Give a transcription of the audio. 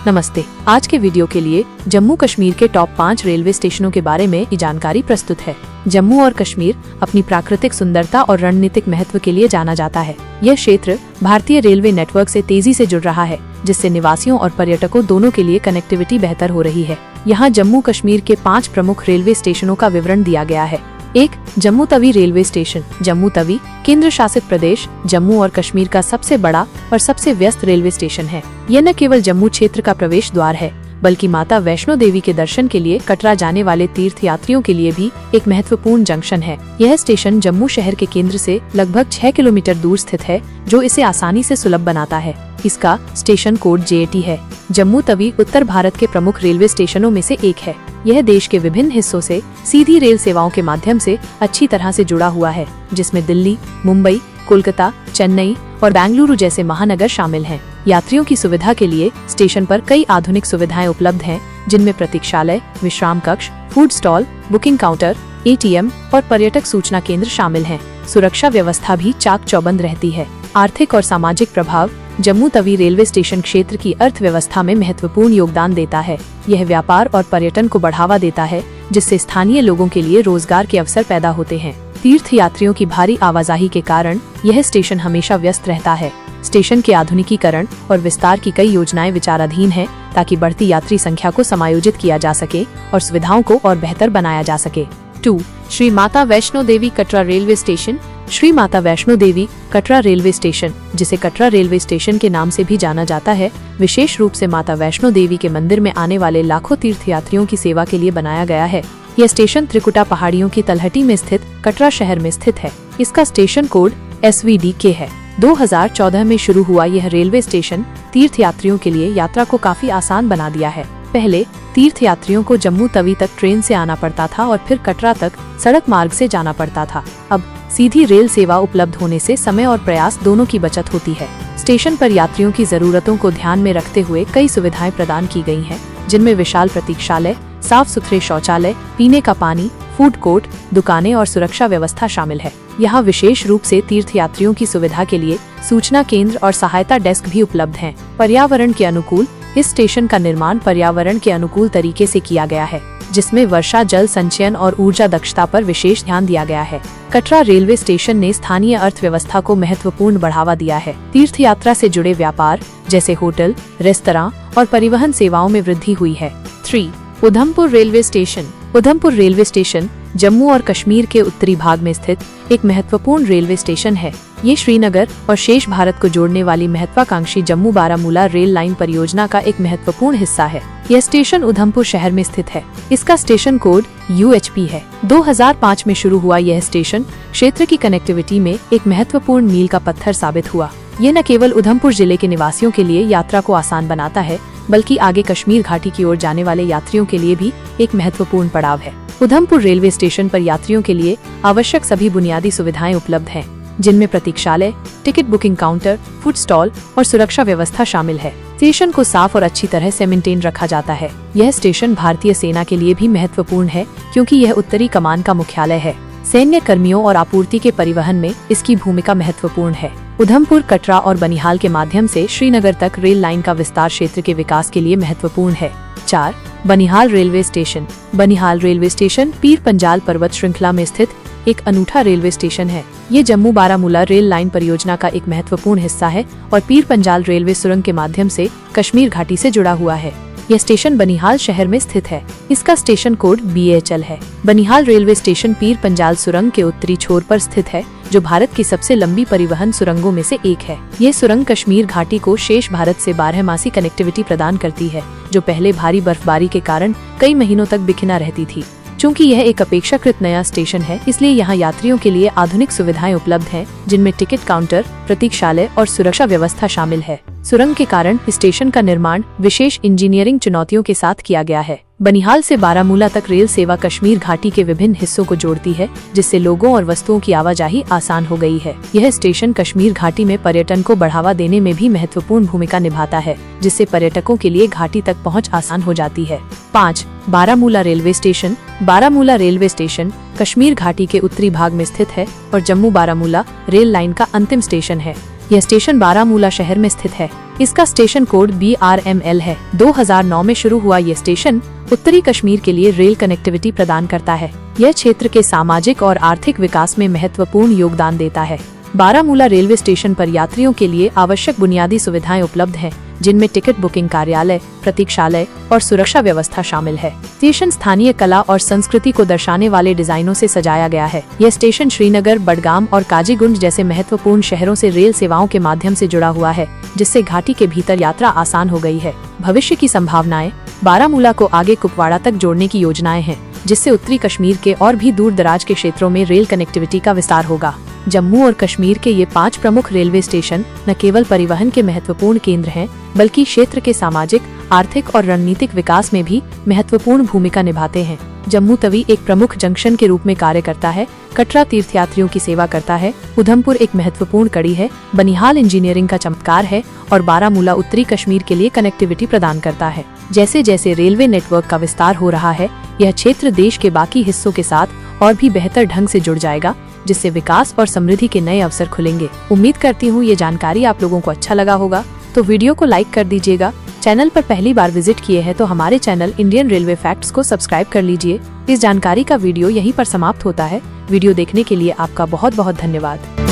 नमस्ते। आज के वीडियो के लिए जम्मू कश्मीर के टॉप 5 रेलवे स्टेशनों के बारे में जानकारी प्रस्तुत है। जम्मू और कश्मीर अपनी प्राकृतिक सुंदरता और रणनीतिक महत्व के लिए जाना जाता है। यह क्षेत्र भारतीय रेलवे नेटवर्क से तेजी से जुड़ रहा है, जिससे निवासियों और पर्यटकों दोनों के लिए कनेक्टिविटी बेहतर हो रही है। यहाँ जम्मू कश्मीर के 5 प्रमुख रेलवे स्टेशनों का विवरण दिया गया है। 1. Jammu Tawi railway station. जम्मू तवी केंद्र शासित प्रदेश जम्मू और कश्मीर का सबसे बड़ा और सबसे व्यस्त रेलवे स्टेशन है। यह न केवल जम्मू क्षेत्र का प्रवेश द्वार है, बल्कि माता वैष्णो देवी के दर्शन के लिए कटरा जाने वाले तीर्थ यात्रियों के लिए भी एक महत्वपूर्ण जंक्शन है। यह स्टेशन जम्मू शहर के केंद्र से लगभग 6 किलोमीटर दूर स्थित है, जो इसे आसानी से सुलभ बनाता है। इसका स्टेशन कोड JAT है। जम्मू तवी उत्तर भारत के प्रमुख रेलवे स्टेशनों में से एक है। यह देश के विभिन्न हिस्सों से सीधी रेल सेवाओं के माध्यम से अच्छी तरह से जुड़ा हुआ है, जिसमें दिल्ली, मुंबई, कोलकाता, चेन्नई और बेंगलुरु जैसे महानगर शामिल हैं। यात्रियों की सुविधा के लिए स्टेशन पर कई आधुनिक सुविधाएं उपलब्ध हैं, जिनमें प्रतीक्षालय, विश्राम कक्ष, food stall, booking counter, ATM और पर्यटक सूचना केंद्र शामिल हैं। सुरक्षा व्यवस्था भी चाक चौबंद रहती है। आर्थिक और सामाजिक प्रभाव। जम्मू तवी रेलवे स्टेशन क्षेत्र की अर्थव्यवस्था में महत्वपूर्ण योगदान देता है। यह व्यापार और पर्यटन को बढ़ावा देता है, जिससे स्थानीय लोगों के लिए रोजगार के अवसर पैदा होते हैं। तीर्थ यात्रियों की भारी आवाजाही के कारण यह स्टेशन हमेशा व्यस्त रहता है। स्टेशन के आधुनिकीकरण और विस्तार की कई योजनाएं विचाराधीन हैं, ताकि बढ़ती यात्री संख्या को समायोजित किया जा सके और सुविधाओं को और बेहतर बनाया जा सके। 2. Shri Mata Vaishno Devi Katra railway station. Shri Mata Vaishno Devi Katra railway station, जिसे कटरा रेलवे स्टेशन के नाम से भी जाना जाता है, विशेष रूप से माता वैष्णो देवी के मंदिर में आने वाले लाखों तीर्थयात्रियों की सेवा के लिए बनाया गया है। यह स्टेशन त्रिकुटा पहाड़ियों की तलहटी में स्थित कटरा शहर में स्थित है। इसका स्टेशन कोड SVDK है। 2014 में शुरू हुआ यह रेलवे स्टेशन तीर्थयात्रियों के लिए यात्रा को काफी आसान बना दिया है। पहले तीर्थयात्रियों को जम्मू तवी तक ट्रेन से आना पड़ता था और फिर कटरा तक सड़क मार्ग से जाना पड़ता था। अब सीधी रेल सेवा उपलब्ध होने से समय और प्रयास दोनों की बचत होती है। स्टेशन पर यात्रियों की जरूरतों को ध्यान में रखते हुए कई सुविधाएं प्रदान की गई हैं, जिनमें विशाल प्रतीक्षालय, साफ सुथरे शौचालय, पीने का पानी, फूड कोर्ट, दुकानें और सुरक्षा व्यवस्था शामिल है। यहाँ विशेष रूप से तीर्थयात्रियों की सुविधा के लिए सूचना केंद्र और सहायता डेस्क भी उपलब्ध हैं। पर्यावरण के अनुकूल। इस स्टेशन का निर्माण पर्यावरण के अनुकूल तरीके से किया गया है, जिसमें वर्षा जल संचयन और ऊर्जा दक्षता पर विशेष ध्यान दिया गया है। कटरा रेलवे स्टेशन ने स्थानीय अर्थव्यवस्था को महत्वपूर्ण बढ़ावा दिया है। तीर्थ यात्रा से जुड़े व्यापार जैसे होटल, रेस्तरां और परिवहन सेवाओं में वृद्धि हुई है। 3. Udhampur railway station. Udhampur railway station Jammu और कश्मीर के उत्तरी भाग में स्थित एक महत्वपूर्ण रेलवे स्टेशन है। ये श्रीनगर और शेष भारत को जोड़ने वाली महत्वाकांक्षी जम्मू बारामूला रेल लाइन परियोजना का एक महत्वपूर्ण हिस्सा है। यह स्टेशन उधमपुर शहर में स्थित है। इसका स्टेशन कोड UHP है। 2005 में शुरू हुआ यह स्टेशन क्षेत्र की कनेक्टिविटी में एक महत्वपूर्ण मील का पत्थर साबित हुआ। ये न केवल उधमपुर जिले के निवासियों के लिए यात्रा को आसान बनाता है, बल्कि आगे कश्मीर घाटी की ओर जाने वाले यात्रियों के लिए भी एक महत्वपूर्ण पड़ाव है। उधमपुर रेलवे स्टेशन पर यात्रियों के लिए आवश्यक सभी बुनियादी सुविधाएं उपलब्ध हैं, जिनमें प्रतीक्षालय, ticket booking counter, food stall और सुरक्षा व्यवस्था शामिल है। स्टेशन को साफ और अच्छी तरह से मेंटेन रखा जाता है। यह स्टेशन भारतीय सेना के लिए भी महत्वपूर्ण है, क्योंकि यह उत्तरी कमान का मुख्यालय है। सैन्य कर्मियों और आपूर्ति के परिवहन में इसकी भूमिका महत्वपूर्ण है। उधमपुर, कटरा और बनिहाल के माध्यम से श्रीनगर तक रेल लाइन का विस्तार क्षेत्र के विकास के लिए महत्वपूर्ण है। 4. Banihal railway station. Banihal railway station Pir Panjal पर्वत श्रृंखला में स्थित एक अनूठा रेलवे स्टेशन है। ये जम्मू बारामूला रेल लाइन परियोजना का एक महत्वपूर्ण हिस्सा है और पीर पंजाल रेलवे सुरंग के माध्यम से कश्मीर घाटी से जुड़ा हुआ है। यह स्टेशन बनिहाल शहर में स्थित है। इसका स्टेशन कोड BHL है। बनिहाल रेलवे स्टेशन पीर पंजाल सुरंग के उत्तरी छोर पर स्थित है, जो भारत की सबसे लंबी परिवहन सुरंगों में से एक है। ये सुरंग कश्मीर घाटी को शेष भारत से 12मासी कनेक्टिविटी प्रदान करती है, जो पहले भारी बर्फबारी के कारण कई महीनों तक बिखना रहती थी। चूँकि यह एक अपेक्षाकृत नया स्टेशन है, इसलिए यहाँ यात्रियों के लिए आधुनिक सुविधाएं उपलब्ध हैं, जिनमें टिकट काउंटर, प्रतीक्षालय और सुरक्षा व्यवस्था शामिल है। सुरंग के कारण स्टेशन का निर्माण विशेष इंजीनियरिंग चुनौतियों के साथ किया गया है। बनिहाल से बारामूला तक रेल सेवा कश्मीर घाटी के विभिन्न हिस्सों को जोड़ती है, जिससे लोगों और वस्तुओं की आवाजाही आसान हो गई है। यह स्टेशन कश्मीर घाटी में पर्यटन को बढ़ावा देने में भी महत्वपूर्ण भूमिका निभाता है, जिससे पर्यटकों के लिए घाटी तक पहुंच आसान हो जाती है। 5. Baramulla railway station. Baramulla railway station Kashmir घाटी के उत्तरी भाग में स्थित है और जम्मू बारामूला रेल लाइन का अंतिम स्टेशन है। यह स्टेशन बारामूला शहर में स्थित है। इसका स्टेशन कोड BRML है। 2009 में शुरू हुआ ये स्टेशन उत्तरी कश्मीर के लिए रेल कनेक्टिविटी प्रदान करता है। यह क्षेत्र के सामाजिक और आर्थिक विकास में महत्वपूर्ण योगदान देता है। बारामूला रेलवे स्टेशन पर यात्रियों के लिए आवश्यक बुनियादी सुविधाएं उपलब्ध हैं, जिनमें टिकट बुकिंग कार्यालय, प्रतीक्षालय और सुरक्षा व्यवस्था शामिल है। स्टेशन स्थानीय कला और संस्कृति को दर्शाने वाले डिजाइनों से सजाया गया है। यह स्टेशन श्रीनगर, बडगाम और काजीगुंड जैसे महत्वपूर्ण शहरों से रेल सेवाओं के माध्यम से जुड़ा हुआ है, जिससे घाटी के भीतर यात्रा आसान हो गई है। भविष्य की संभावनाएं: बारामूला को आगे कुपवाड़ा तक जोड़ने की योजनाएं हैं, जिससे उत्तरी कश्मीर के और भी दूर दराज के क्षेत्रों में रेल कनेक्टिविटी का विस्तार होगा। जम्मू और कश्मीर के ये 5 प्रमुख रेलवे स्टेशन न केवल परिवहन के महत्वपूर्ण केंद्र हैं, बल्कि क्षेत्र के सामाजिक, आर्थिक और रणनीतिक विकास में भी महत्वपूर्ण भूमिका निभाते हैं। जम्मू तवी एक प्रमुख जंक्शन के रूप में कार्य करता है, कटरा तीर्थयात्रियों की सेवा करता है, उधमपुर एक महत्वपूर्ण कड़ी है, बनिहाल इंजीनियरिंग का चमत्कार है और बारामूला उत्तरी कश्मीर के लिए कनेक्टिविटी प्रदान करता है। जैसे जैसे रेलवे नेटवर्क का विस्तार हो रहा है, यह क्षेत्र देश के बाकी हिस्सों के साथ और भी बेहतर ढंग से जुड़ जाएगा, जिससे विकास और समृद्धि के नए अवसर खुलेंगे। उम्मीद करती हूँ ये जानकारी आप लोगों को अच्छा लगा होगा, तो वीडियो को लाइक कर दीजिएगा। चैनल पर पहली बार विजिट किए हैं तो हमारे चैनल इंडियन रेलवे फैक्ट्स को सब्सक्राइब कर लीजिए। इस जानकारी का वीडियो यहीं पर समाप्त होता है। वीडियो देखने के लिए आपका बहुत बहुत धन्यवाद।